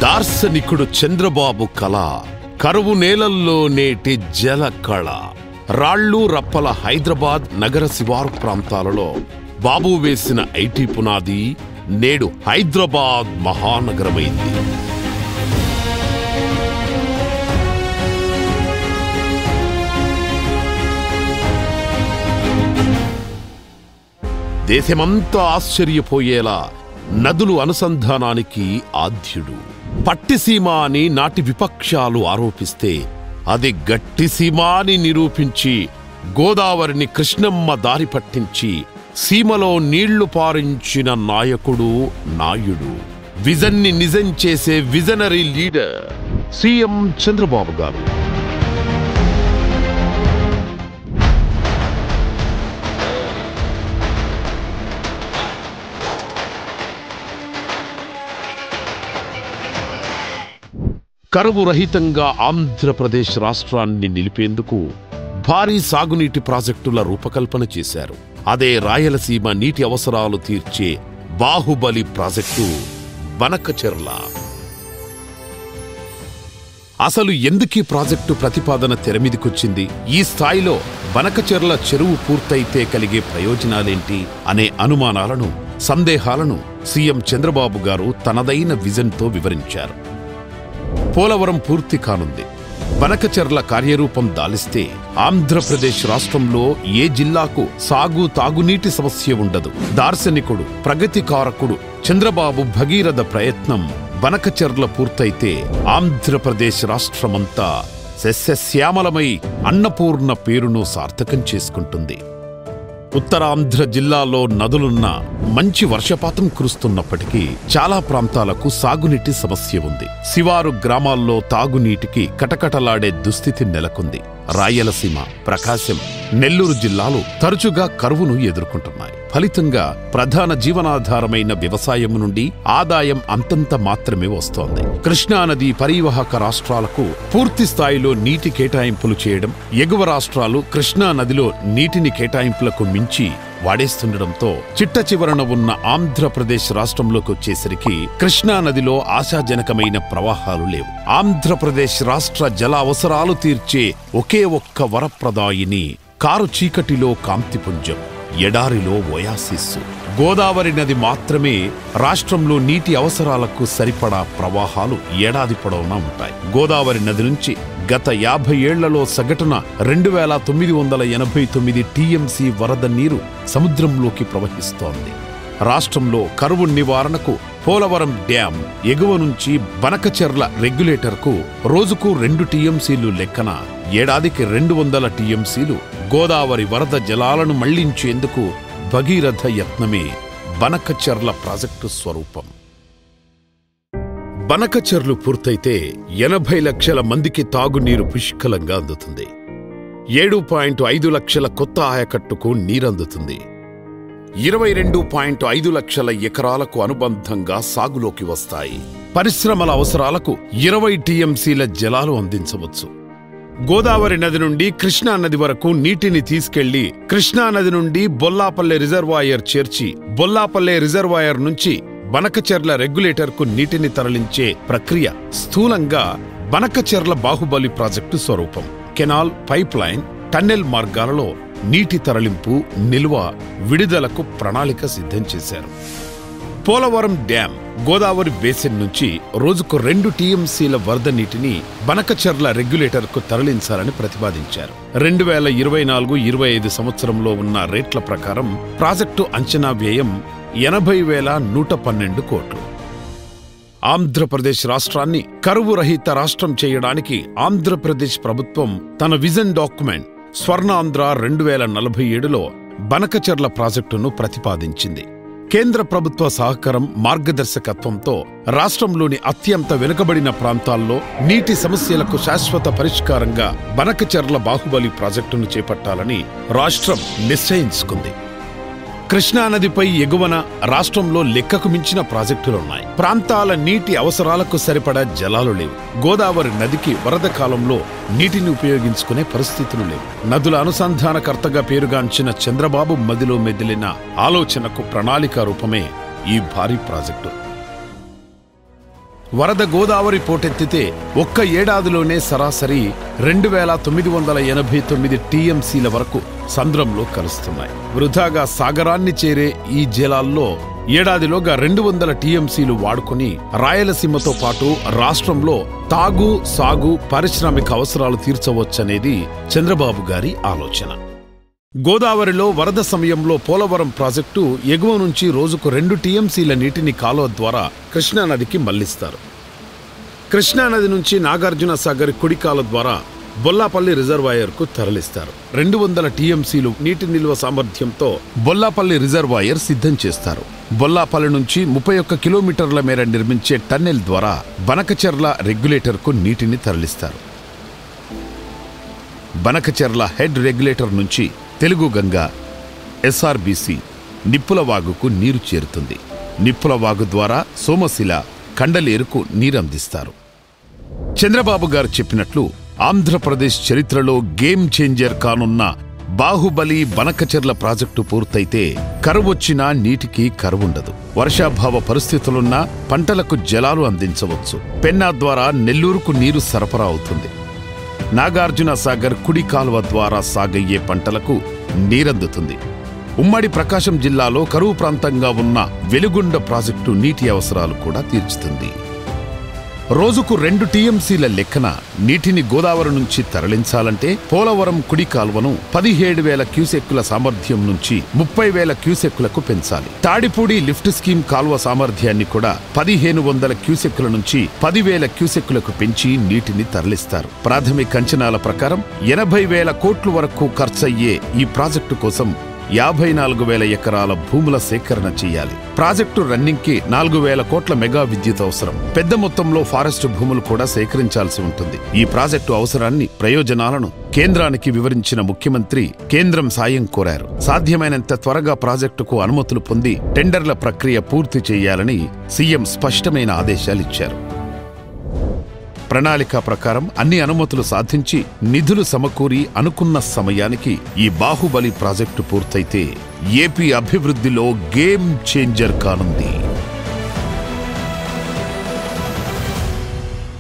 దార్శనికుడు చంద్రబాబు కళ, కరువు నేలల్లో నేటి జల కళ. రాళ్ళు రప్పల హైదరాబాద్ నగర శివారు ప్రాంతాలలో బాబు వేసిన ఐటీ పునాది నేడు హైదరాబాద్ మహానగరమైంది. దేశమంతా ఆశ్చర్యపోయేలా నదులు అనుసంధానానికి ఆద్యుడు. పట్టిసీమ అని నాటి విపక్షాలు ఆరోపిస్తే అది గట్టిసీమ అని నిరూపించి గోదావరిని కృష్ణమ్మ దారి పట్టించి సీమలో నీళ్లు పారించిన నాయకుడు నాయుడు. విజన్ని నిజం చేసే విజనరీ లీడర్ సీఎం చంద్రబాబు గారు. కరువు రహితంగా ఆంధ్రప్రదేశ్ రాష్ట్రాన్ని నిలిపేందుకు భారీ సాగునీటి ప్రాజెక్టుల రూపకల్పన చేశారు. అదే రాయలసీమ నీటి అవసరాలు తీర్చే బాహుబలి ప్రాజెక్టు బనకచెర్ల. అసలు ఎందుకీ ప్రాజెక్టు ప్రతిపాదన తెరమీదికొచ్చింది? ఈ స్థాయిలో బనకచెర్ల చెరువు పూర్తయితే కలిగే ప్రయోజనాలేంటి అనే అనుమానాలను, సందేహాలను సీఎం చంద్రబాబు గారు తనదైన విజన్తో వివరించారు. పోలవరం పూర్తి కానుంది. బనకచెర్ల కార్యరూపం దాలిస్తే ఆంధ్రప్రదేశ్ రాష్ట్రంలో ఏ జిల్లాకు సాగు తాగునీటి సమస్య ఉండదు. దార్శనికుడు, ప్రగతికారకుడు చంద్రబాబు భగీరథ ప్రయత్నం బనకచెర్ల పూర్తయితే ఆంధ్రప్రదేశ్ రాష్ట్రమంతా సస్యశ్యామలమై అన్నపూర్ణ పేరును సార్థకం చేసుకుంటుంది. ఉత్తరాంధ్ర జిల్లాలో నదులున్న మంచి వర్షపాతం కురుస్తున్నప్పటికీ చాలా ప్రాంతాలకు సాగునీటి సమస్య ఉంది. శివారు గ్రామాల్లో తాగునీటికి కటకటలాడే దుస్థితి నెలకొంది. రాయలసీమ, ప్రకాశం, నెల్లూరు జిల్లాలు తరచుగా కరువును ఎదుర్కొంటున్నాయి. ఫలితంగా ప్రధాన జీవనాధారమైన వ్యవసాయం నుండి ఆదాయం అంతంత మాత్రమే వస్తోంది. కృష్ణానది పరివాహక రాష్ట్రాలకు పూర్తి స్థాయిలో నీటి కేటాయింపులు చేయడం, ఎగువ రాష్ట్రాలు కృష్ణానదిలో నీటిని కేటాయింపులకు మించి వాడేస్తుండటంతో చిట్ట చివరన ఉన్న ఆంధ్రప్రదేశ్ రాష్ట్రంలోకి వచ్చేసరికి కృష్ణానదిలో ఆశాజనకమైన ప్రవాహాలు లేవు. ఆంధ్రప్రదేశ్ రాష్ట్ర జల అవసరాలు తీర్చే ఒకే ఒక్క వరప్రదాయిని కారు చీకటిలో కాంతిపుంజం, ఎడారిలో ఓయాసిస్సు. గోదావరి నది మాత్రమే రాష్ట్రంలో నీటి అవసరాలకు సరిపడా ప్రవాహాలు ఏడాది పొడవునా ఉంటాయి. గోదావరి నది నుంచి గత 50 ఏళ్లలో సగటున 2989 టీఎంసీ వరద నీరు సముద్రంలోకి ప్రవహిస్తోంది. రాష్ట్రంలో కరువు నివారణకు పోలవరం డ్యాం ఎగువ నుంచి బనకచెర్ల రెగ్యులేటర్కు రోజుకు 2 టీఎంసీలు లెక్కన ఏడాదికి 200 టీఎంసీలు గోదావరి వరద జలాలను మళ్లించేందుకు భగీరథ యత్నమే బనకచెర్ల ప్రాజెక్టు స్వరూపం. బనకచెర్లు పూర్తయితే 80 లక్షల మందికి తాగునీరు పుష్కలంగా అందుతుంది. 7.5 లక్షల కొత్త ఆయకట్టుకు నీరందుతుంది. 22.5 లక్షల ఎకరాలకు అనుబంధంగా సాగులోకి వస్తాయి. పరిశ్రమల అవసరాలకు 20 టీఎంసీల జలాలు అందించవచ్చు. గోదావరి నది నుండి కృష్ణానది వరకు నీటిని తీసుకెళ్లి కృష్ణానది నుండి బొల్లాపల్లె రిజర్వాయర్ చేర్చి బొల్లాపల్లె రిజర్వాయర్ నుంచి బనకచెర్ల రెగ్యులేటర్కు నీటిని తరలించే ప్రక్రియ స్థూలంగా బనకచెర్ల బాహుబలి ప్రాజెక్టు స్వరూపం. కెనాల్, పైప్ లైన్, టన్నెల్ మార్గాలలో నీటి తరలింపు, నిల్వ, విడుదలకు ప్రణాళిక సిద్ధం చేశారు. పోలవరం డ్యాం గోదావరి బేసిన్ నుంచి రోజుకు 2 టీఎంసీల వరద నీటిని బనకచెర్ల రెగ్యులేటర్కు తరలించాలని ప్రతిపాదించారు. 2024-25 సంవత్సరంలో ఉన్న రేట్ల ప్రకారం ప్రాజెక్టు అంచనా వ్యయం 80,112 కోట్లు. ఆంధ్రప్రదేశ్ రాష్ట్రాన్ని కరువు రహిత రాష్ట్రం చేయడానికి ఆంధ్రప్రదేశ్ ప్రభుత్వం తన విజన్ డాక్యుమెంట్ స్వర్ణాంధ్ర 2047లో బనకచెర్ల ప్రాజెక్టును ప్రతిపాదించింది. కేంద్ర ప్రభుత్వ సహకారం, మార్గదర్శకత్వంతో రాష్ట్రంలోని అత్యంత వెనుకబడిన ప్రాంతాల్లో నీటి సమస్యలకు శాశ్వత పరిష్కారంగా బనకచెర్ల బాహుబలి ప్రాజెక్టును చేపట్టాలని రాష్ట్రం నిశ్చయించుకుంది. కృష్ణానదిపై ఎగువన రాష్ట్రంలో లెక్కకు మించిన ప్రాజెక్టులున్నాయి. ప్రాంతాల నీటి అవసరాలకు సరిపడా జలాలు లేవు. గోదావరి నదికి వరద కాలంలో నీటిని ఉపయోగించుకునే పరిస్థితులు లేవు. నదుల అనుసంధానకర్తగా పేరుగాంచిన చంద్రబాబు మదిలో మెదిలిన ఆలోచనకు ప్రణాళికా రూపమే ఈ భారీ ప్రాజెక్టు. వరద గోదావరి పోటెత్తితే ఒక్క ఏడాదిలోనే సరాసరి 2989 టీఎంసీల వరకు సంద్రంలో కలుస్తున్నాయి. వృధాగా సాగరాన్ని చేరే ఈ జలాల్లో ఏడాదిలోగా 200 టీఎంసీలు వాడుకుని రాయలసీమతో పాటు రాష్ట్రంలో తాగు, సాగు, పారిశ్రామిక అవసరాలు తీర్చవచ్చనేది చంద్రబాబు గారి ఆలోచన. గోదావరిలో వరద సమయంలో పోలవరం ప్రాజెక్టు ఎగువ నుంచి రోజుకు 2 టీఎంసీల నీటిని కాలువ ద్వారా కృష్ణానదికి మళ్లిస్తారు. కృష్ణానది నుంచి నాగార్జున సాగర్ కుడికాల ద్వారా బొల్లాపల్లి రిజర్వాయర్కు తరలిస్తారు. 200 టీఎంసీలు నీటి నిల్వ సామర్థ్యంతో బొల్లాపల్లి రిజర్వాయర్ సిద్ధం చేస్తారు. బొల్లాపల్లి నుంచి 31 కిలోమీటర్ల మేర నిర్మించే టన్నెల్ ద్వారా బనకచెర్ల రెగ్యులేటర్కు నీటిని తరలిస్తారు. బనకచెర్ల హెడ్ రెగ్యులేటర్ నుంచి తెలుగు గంగ, ఎస్ఆర్బీసీ, నిప్పులవాగుకు నీరు చేరుతుంది. నిప్పులవాగు ద్వారా సోమశిల, కండలేరుకు నీరందిస్తారు. చంద్రబాబు గారు చెప్పినట్లు ఆంధ్రప్రదేశ్ చరిత్రలో గేమ్ చేంజర్ కానున్న బాహుబలి బనకచెర్ల ప్రాజెక్టు పూర్తయితే కరువొచ్చినా నీటికి కరువుండదు. వర్షాభావ పరిస్థితులున్నా పంటలకు జలాలు అందించవచ్చు. పెన్నా ద్వారా నెల్లూరుకు నీరు సరఫరా అవుతుంది. నాగార్జున సాగర్ కుడి కాలువ ద్వారా సాగయ్యే పంటలకు నీరందుతుంది. ఉమ్మడి ప్రకాశం జిల్లాలో కరువు ప్రాంతంగా ఉన్న వెలుగొండ ప్రాజెక్టు నీటి అవసరాలు కూడా తీర్చుతుంది. రోజుకు 2 టీఎంసీల లెక్కన నీటిని గోదావరి నుంచి తరలించాలంటే పోలవరం కుడి కాల్వను 17,000 క్యూసెక్కుల సామర్థ్యం నుంచి 30,000 క్యూసెక్కులకు పెంచాలి. తాడిపూడి లిఫ్ట్ స్కీమ్ కాల్వ సామర్థ్యాన్ని కూడా 1,500 క్యూసెక్కుల నుంచి 10,000 క్యూసెక్కులకు పెంచి నీటిని తరలిస్తారు. ప్రాథమిక అంచనాల ప్రకారం 80,000 కోట్ల వరకు ఖర్చయ్యే ఈ ప్రాజెక్టు కోసం 54,000 ఎకరాల భూముల సేకరణ చేయాలి. ప్రాజెక్టు రన్నింగ్కి 4,000 కోట్ల మెగా విద్యుత్ అవసరం. పెద్ద మొత్తంలో ఫారెస్టు భూములు కూడా సేకరించాల్సి ఉంటుంది. ఈ ప్రాజెక్టు అవసరాన్ని, ప్రయోజనాలను కేంద్రానికి వివరించిన ముఖ్యమంత్రి కేంద్రం సాయం కోరారు. సాధ్యమైనంత త్వరగా ప్రాజెక్టుకు అనుమతులు పొంది టెండర్ల ప్రక్రియ పూర్తి చేయాలని సీఎం స్పష్టమైన ఆదేశాలిచ్చారు. ప్రణాళిక ప్రకారం అన్ని అనుమతులు సాధించి నిధులు సమకూరి అనుకున్న సమయానికి ఈ బాహుబలి ప్రాజెక్టు పూర్తయితే ఏపీ అభివృద్ధిలో గేమ్ చేంజర్ కానుంది.